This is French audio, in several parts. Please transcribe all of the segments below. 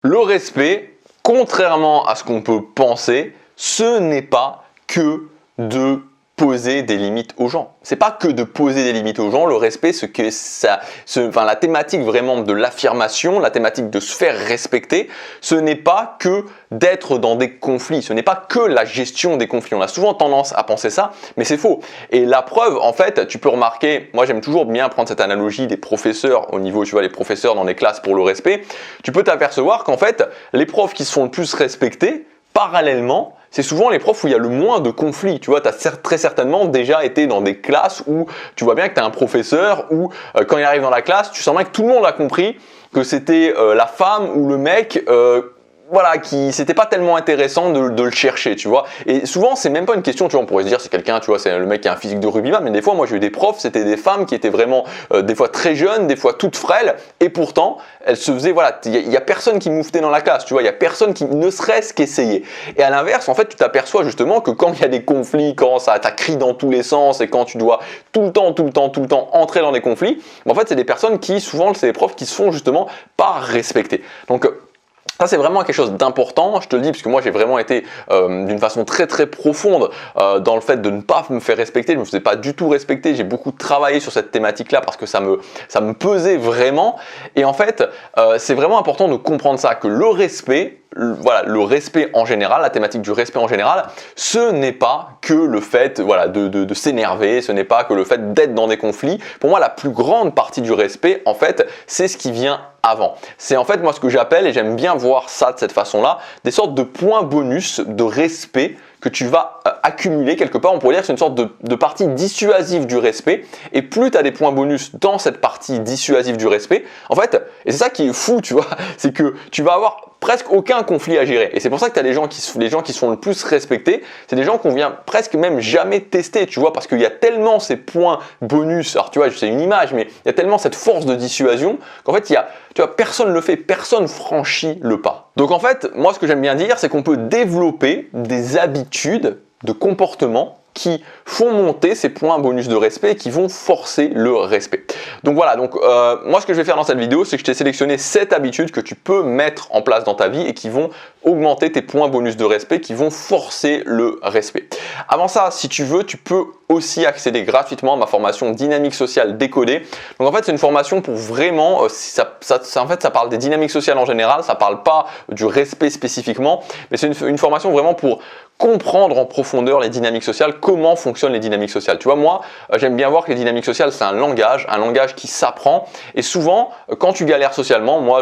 Le respect, contrairement à ce qu'on peut penser, ce n'est pas que de poser des limites aux gens. C'est pas que de poser des limites aux gens. Le respect, la thématique vraiment de l'affirmation, la thématique de se faire respecter, ce n'est pas que d'être dans des conflits. Ce n'est pas que la gestion des conflits. On a souvent tendance à penser ça, mais c'est faux. Et la preuve, en fait, tu peux remarquer, moi j'aime toujours bien prendre cette analogie des professeurs au niveau, tu vois, les professeurs dans les classes pour le respect. Tu peux t'apercevoir qu'en fait, les profs qui se font le plus respecter, parallèlement, c'est souvent les profs où il y a le moins de conflits. Tu vois, tu as très certainement déjà été dans des classes où tu vois bien que tu as un professeur où quand il arrive dans la classe, tu sens bien que tout le monde a compris que c'était la femme ou le mec voilà, c'était pas tellement intéressant de le chercher, tu vois. Et souvent, c'est même pas une question, tu vois, on pourrait se dire, c'est quelqu'un, tu vois, c'est le mec qui a un physique de rugbyman, mais des fois, moi, j'ai eu des profs, c'était des femmes qui étaient vraiment, des fois très jeunes, des fois toutes frêles, et pourtant, elles se faisaient, voilà, il y a personne qui mouftait dans la classe, tu vois, il y a personne qui ne serait-ce qu'essayait. Et à l'inverse, en fait, tu t'aperçois justement que quand il y a des conflits, quand ça crie dans tous les sens, et quand tu dois tout le temps entrer dans des conflits, en fait, c'est des personnes qui, souvent, c'est des profs qui se font justement pas respecter. Donc, ça, c'est vraiment quelque chose d'important, je te le dis, parce que moi, j'ai vraiment été d'une façon très profonde dans le fait de ne pas me faire respecter. Je ne me faisais pas du tout respecter. J'ai beaucoup travaillé sur cette thématique-là parce que ça me pesait vraiment. Et en fait, c'est vraiment important de comprendre ça, que le respect, voilà, le respect en général, la thématique du respect en général, ce n'est pas que le fait voilà, de s'énerver, ce n'est pas que le fait d'être dans des conflits. Pour moi, la plus grande partie du respect, en fait, c'est ce qui vient avant. C'est en fait moi ce que j'appelle, et j'aime bien voir ça de cette façon-là, des sortes de points bonus de respect que tu vas accumuler quelque part. On pourrait dire que c'est une sorte de partie dissuasive du respect. Et plus tu as des points bonus dans cette partie dissuasive du respect, en fait, et c'est ça qui est fou, tu vois, c'est que tu vas avoir presque aucun conflit à gérer. Et c'est pour ça que tu as les gens qui sont le plus respectés, c'est des gens qu'on vient presque même jamais tester, tu vois, parce qu'il y a tellement ces points bonus, alors tu vois, c'est une image, mais il y a tellement cette force de dissuasion qu'en fait, tu vois, personne ne le fait, personne franchit le pas. Donc en fait, moi ce que j'aime bien dire, c'est qu'on peut développer des habitudes de comportement qui font monter ces points bonus de respect et qui vont forcer le respect. Donc voilà, moi ce que je vais faire dans cette vidéo, c'est que je t'ai sélectionné 7 habitudes que tu peux mettre en place dans ta vie et qui vont augmenter tes points bonus de respect, qui vont forcer le respect. Avant ça, si tu veux, tu peux aussi accéder gratuitement à ma formation Dynamique sociale décodée. Donc en fait, c'est une formation pour vraiment, en fait, ça parle des dynamiques sociales en général, ça parle pas du respect spécifiquement, mais c'est une formation vraiment pour comprendre en profondeur les dynamiques sociales, comment fonctionnent les dynamiques sociales. Tu vois, moi, j'aime bien voir que les dynamiques sociales, c'est un langage qui s'apprend. Et souvent, quand tu galères socialement, moi,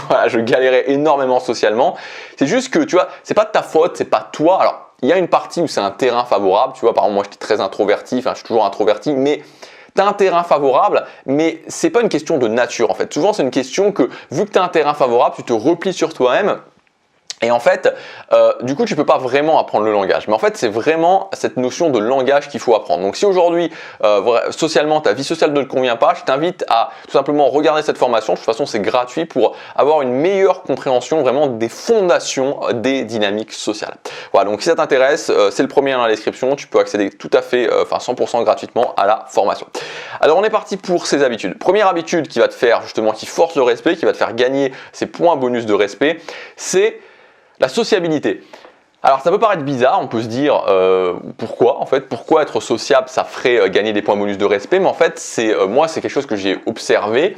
voilà, je galérais énormément socialement. C'est juste que, tu vois, c'est pas de ta faute, c'est pas toi. Alors, il y a une partie où c'est un terrain favorable. Tu vois, par exemple, moi, j'étais très introverti, enfin, je suis toujours introverti, mais tu as un terrain favorable, mais c'est pas une question de nature, en fait. Souvent, c'est une question que, vu que tu as un terrain favorable, tu te replies sur toi-même. Et en fait, du coup, tu peux pas vraiment apprendre le langage. Mais en fait, c'est vraiment cette notion de langage qu'il faut apprendre. Donc si aujourd'hui, socialement, ta vie sociale ne te convient pas, je t'invite à tout simplement regarder cette formation. De toute façon, c'est gratuit pour avoir une meilleure compréhension vraiment des fondations des dynamiques sociales. Voilà, donc si ça t'intéresse, c'est le premier lien dans la description. Tu peux accéder tout à fait, 100% gratuitement à la formation. Alors, on est parti pour ces habitudes. Première habitude qui va te faire justement, qui force le respect, qui va te faire gagner ces points bonus de respect, c'est la sociabilité. Alors ça peut paraître bizarre, on peut se dire pourquoi en fait, pourquoi être sociable ça ferait gagner des points bonus de respect, mais en fait moi c'est quelque chose que j'ai observé.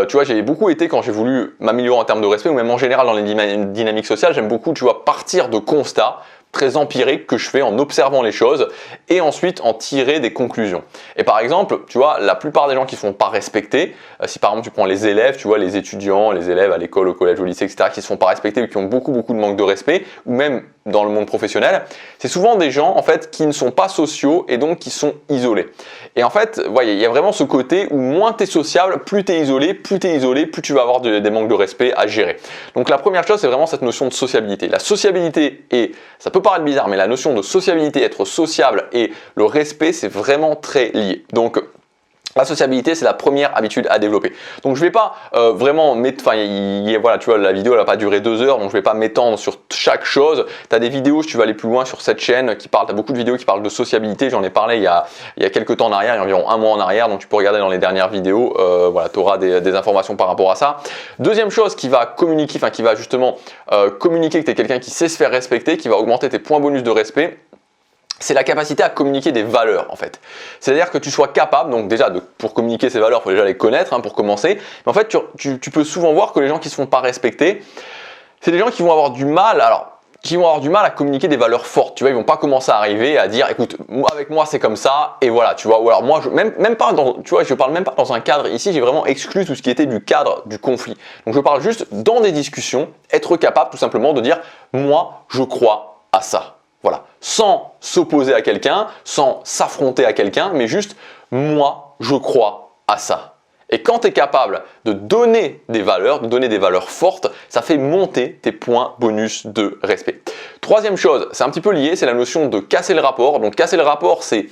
Tu vois, j'ai beaucoup été, quand j'ai voulu m'améliorer en termes de respect, ou même en général dans les dynamiques sociales, j'aime beaucoup, tu vois, partir de constats très empiriques que je fais en observant les choses et ensuite en tirer des conclusions. Et par exemple, tu vois, la plupart des gens qui ne sont pas respectés, si par exemple tu prends les élèves, tu vois, les étudiants, les élèves à l'école, au collège, au lycée, etc., qui ne se font pas respecter ou qui ont beaucoup de manque de respect, ou même dans le monde professionnel, c'est souvent des gens en fait qui ne sont pas sociaux et donc qui sont isolés. Et en fait, voyez, il y a vraiment ce côté où moins tu es sociable, plus tu es isolé, plus tu vas avoir des manques de respect à gérer. Donc la première chose, c'est vraiment cette notion de sociabilité. La sociabilité, et ça peut paraître bizarre, mais la notion de sociabilité, être sociable et le respect, c'est vraiment très lié. Donc La sociabilité, c'est la première habitude à développer. Donc je vais pas vraiment mettre, voilà, tu vois, la vidéo elle va pas durer 2 heures, donc je vais pas m'étendre sur chaque chose. Tu as des vidéos, si tu vas aller plus loin sur cette chaîne, tu as beaucoup de vidéos qui parlent de sociabilité. J'en ai parlé il y a quelques temps en arrière, il y a environ un mois en arrière, donc tu peux regarder dans les dernières vidéos. Voilà, tu auras des informations par rapport à ça. Deuxième chose qui va communiquer, qui va justement communiquer que tu es quelqu'un qui sait se faire respecter, qui va augmenter tes points bonus de respect. C'est la capacité à communiquer des valeurs en fait. C'est-à-dire que tu sois capable, donc déjà pour communiquer ces valeurs, il faut déjà les connaître pour commencer. Mais en fait, tu peux souvent voir que les gens qui ne se font pas respecter, c'est des gens qui vont avoir du mal, à communiquer des valeurs fortes. Tu vois, ils vont pas commencer à arriver à dire, écoute, avec moi c'est comme ça, et voilà, tu vois. Ou alors moi, même pas tu vois, je parle même pas dans un cadre. Ici, j'ai vraiment exclu tout ce qui était du cadre du conflit. Donc je parle juste dans des discussions, être capable tout simplement de dire, moi, je crois à ça. Voilà, sans s'opposer à quelqu'un, sans s'affronter à quelqu'un, mais juste moi, je crois à ça. Et quand tu es capable de donner des valeurs fortes, ça fait monter tes points bonus de respect. Troisième chose, c'est un petit peu lié, c'est la notion de casser le rapport. Donc casser le rapport, c'est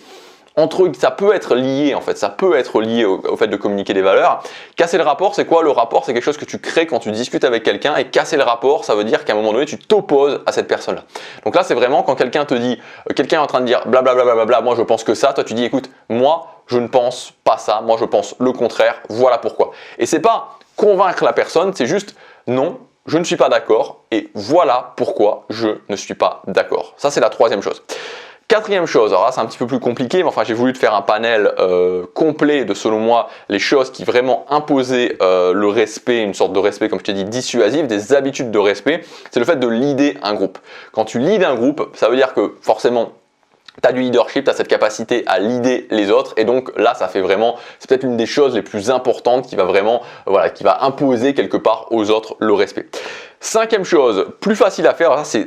ça peut être lié en fait, ça peut être lié au fait de communiquer des valeurs. Casser le rapport, c'est quoi? Le rapport, c'est quelque chose que tu crées quand tu discutes avec quelqu'un, et casser le rapport, ça veut dire qu'à un moment donné, tu t'opposes à cette personne-là. Donc là, c'est vraiment quand quelqu'un te dit, quelqu'un est en train de dire blablabla, moi je pense que ça, toi tu dis écoute, moi je ne pense pas ça, moi je pense le contraire, voilà pourquoi. Et c'est pas convaincre la personne, c'est juste non, je ne suis pas d'accord et voilà pourquoi je ne suis pas d'accord. Ça, c'est la troisième chose. Quatrième chose, alors là c'est un petit peu plus compliqué, mais enfin j'ai voulu te faire un panel complet de, selon moi, les choses qui vraiment imposaient le respect, une sorte de respect, comme je t'ai dit, dissuasif, des habitudes de respect. C'est le fait de leader un groupe. Quand tu leads un groupe, ça veut dire que forcément tu as du leadership, tu as cette capacité à leader les autres, et donc là ça fait vraiment, c'est peut-être l'une des choses les plus importantes qui va vraiment, voilà, qui va imposer quelque part aux autres le respect. Cinquième chose, plus facile à faire, alors ça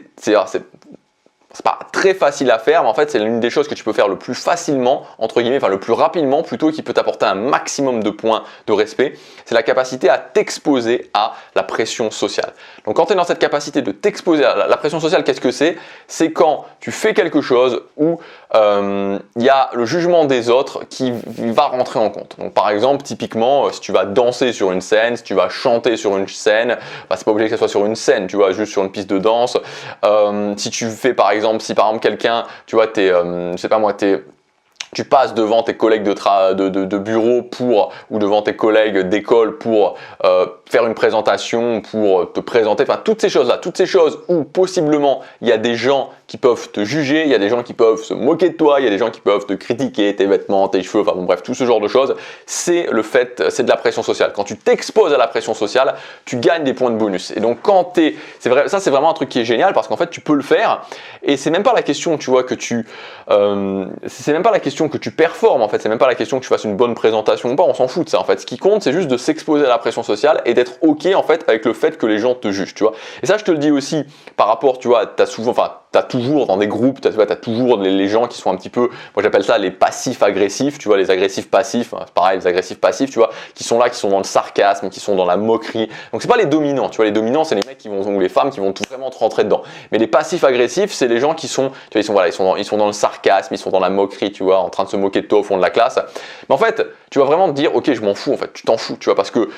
c'est pas très facile à faire, mais en fait c'est l'une des choses que tu peux faire le plus facilement, entre guillemets, enfin le plus rapidement plutôt, qui peut t'apporter un maximum de points de respect, c'est la capacité à t'exposer à la pression sociale. Donc quand tu es dans cette capacité de t'exposer à la pression sociale, qu'est-ce que c'est? C'est quand tu fais quelque chose où il y a le jugement des autres qui va rentrer en compte. Donc par exemple, typiquement, si tu vas danser sur une scène, si tu vas chanter sur une scène, c'est pas obligé que ce soit sur une scène, tu vois, juste sur une piste de danse. Si tu fais par exemple, quelqu'un, tu vois, je sais pas moi, tu passes devant tes collègues de bureau ou devant tes collègues d'école pour faire une présentation, pour te présenter, enfin toutes ces choses où possiblement il y a des gens qui peuvent te juger, il y a des gens qui peuvent se moquer de toi, il y a des gens qui peuvent te critiquer, tes vêtements, tes cheveux, enfin bon bref, tout ce genre de choses, c'est de la pression sociale. Quand tu t'exposes à la pression sociale, tu gagnes des points de bonus. Et donc c'est vraiment un truc qui est génial, parce qu'en fait tu peux le faire, et c'est même pas la question, tu vois, c'est même pas la question que tu performes, en fait, c'est même pas la question que tu fasses une bonne présentation ou pas, on s'en fout de ça en fait. Ce qui compte, c'est juste de s'exposer à la pression sociale et d'être ok en fait avec le fait que les gens te jugent, tu vois. Et ça, je te le dis aussi par rapport, tu vois, t'as toujours dans des groupes, t'as toujours les gens qui sont un petit peu, moi j'appelle ça les passifs agressifs, tu vois, les agressifs passifs, c'est pareil, les agressifs passifs, tu vois, qui sont là, qui sont dans le sarcasme, qui sont dans la moquerie. Donc c'est pas les dominants, tu vois, les dominants c'est les mecs ou les femmes qui vont tout vraiment te rentrer dedans. Mais les passifs agressifs, c'est les gens qui sont, tu vois, ils sont dans le sarcasme, ils sont dans la moquerie, tu vois, en train de se moquer de toi au fond de la classe. Mais en fait, tu vas vraiment te dire, ok, je m'en fous, en fait, tu t'en fous, tu vois, parce que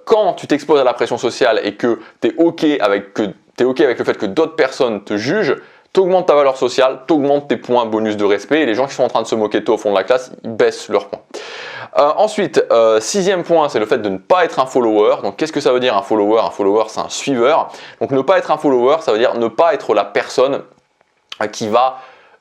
quand tu t'exposes à la pression sociale et que t'es ok avec le fait que d'autres personnes te jugent, t'augmentes ta valeur sociale, t'augmentes tes points bonus de respect, et les gens qui sont en train de se moquer de toi au fond de la classe, ils baissent leurs points. Ensuite, sixième point, c'est le fait de ne pas être un follower. Donc qu'est-ce que ça veut dire un follower? Un follower, c'est un suiveur. Donc ne pas être un follower, ça veut dire ne pas être la personne qui va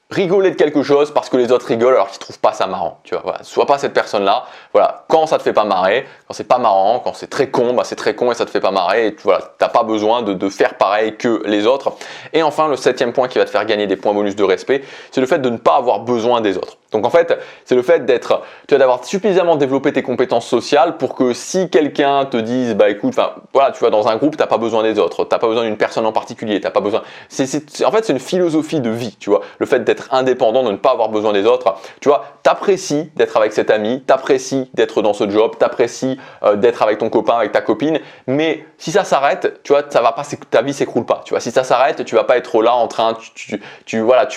rigoler de quelque chose parce que les autres rigolent alors qu'ils trouvent pas ça marrant, tu vois. Voilà. Sois pas cette personne-là. Voilà. Quand ça te fait pas marrer, quand c'est pas marrant, quand c'est très con, c'est très con et ça te fait pas marrer. Et voilà, t'as pas besoin de faire pareil que les autres. Et enfin, le septième point qui va te faire gagner des points bonus de respect, c'est le fait de ne pas avoir besoin des autres. Donc en fait, c'est le fait d'avoir suffisamment développé tes compétences sociales pour que si quelqu'un te dise, bah écoute, voilà, tu vois, dans un groupe, t'as pas besoin des autres, t'as pas besoin d'une personne en particulier, t'as pas besoin. En fait, c'est une philosophie de vie, tu vois, le fait d'être d'être indépendant, de ne pas avoir besoin des autres. Tu vois, t'apprécies d'être avec cet ami, t'apprécies d'être dans ce job, t'apprécies d'être avec ton copain, avec ta copine, mais si ça s'arrête, tu vois, ça va pas, ta vie s'écroule pas. Tu vois, si ça s'arrête, tu vas pas être là en train, voilà,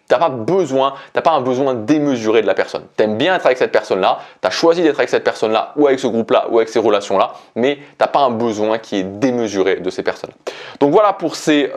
t'as pas un besoin démesuré de la personne. Tu aimes bien être avec cette personne-là, tu as choisi d'être avec cette personne-là ou avec ce groupe-là ou avec ces relations-là, mais tu n'as pas un besoin qui est démesuré de ces personnes. Donc voilà pour ces,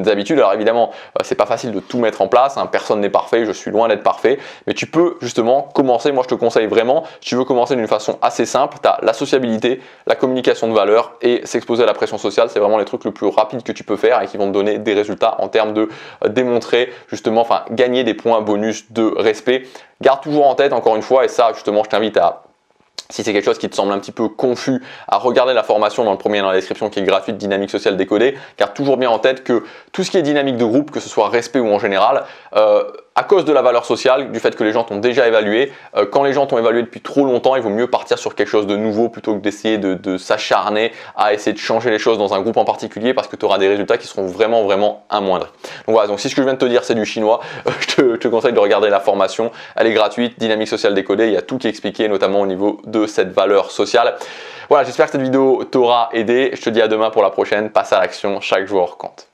habitudes. Alors évidemment, c'est pas facile de tout mettre en place, hein. Personne n'est parfait, je suis loin d'être parfait, mais tu peux justement commencer. Moi, je te conseille vraiment, si tu veux commencer d'une façon assez simple, tu as la sociabilité, la communication de valeur et s'exposer à la pression sociale. C'est vraiment les trucs le plus rapides que tu peux faire et qui vont te donner des résultats en termes de démontrer justement, gagner des points bonus de respect. Garde toujours en tête, encore une fois, et ça justement je t'invite à, si c'est quelque chose qui te semble un petit peu confus, à regarder la formation dans le premier dans la description qui est gratuite, dynamique sociale décodée. Garde toujours bien en tête que tout ce qui est dynamique de groupe, que ce soit respect ou en général, à cause de la valeur sociale, du fait que les gens t'ont déjà évalué, quand les gens t'ont évalué depuis trop longtemps, il vaut mieux partir sur quelque chose de nouveau plutôt que d'essayer de s'acharner à essayer de changer les choses dans un groupe en particulier, parce que tu auras des résultats qui seront vraiment amoindris. Donc voilà, donc si ce que je viens de te dire c'est du chinois, je te conseille de regarder la formation, elle est gratuite, dynamique sociale décodée, il y a tout qui est expliqué, notamment au niveau de cette valeur sociale. Voilà, j'espère que cette vidéo t'aura aidé, je te dis à demain pour la prochaine, passe à l'action, chaque jour compte.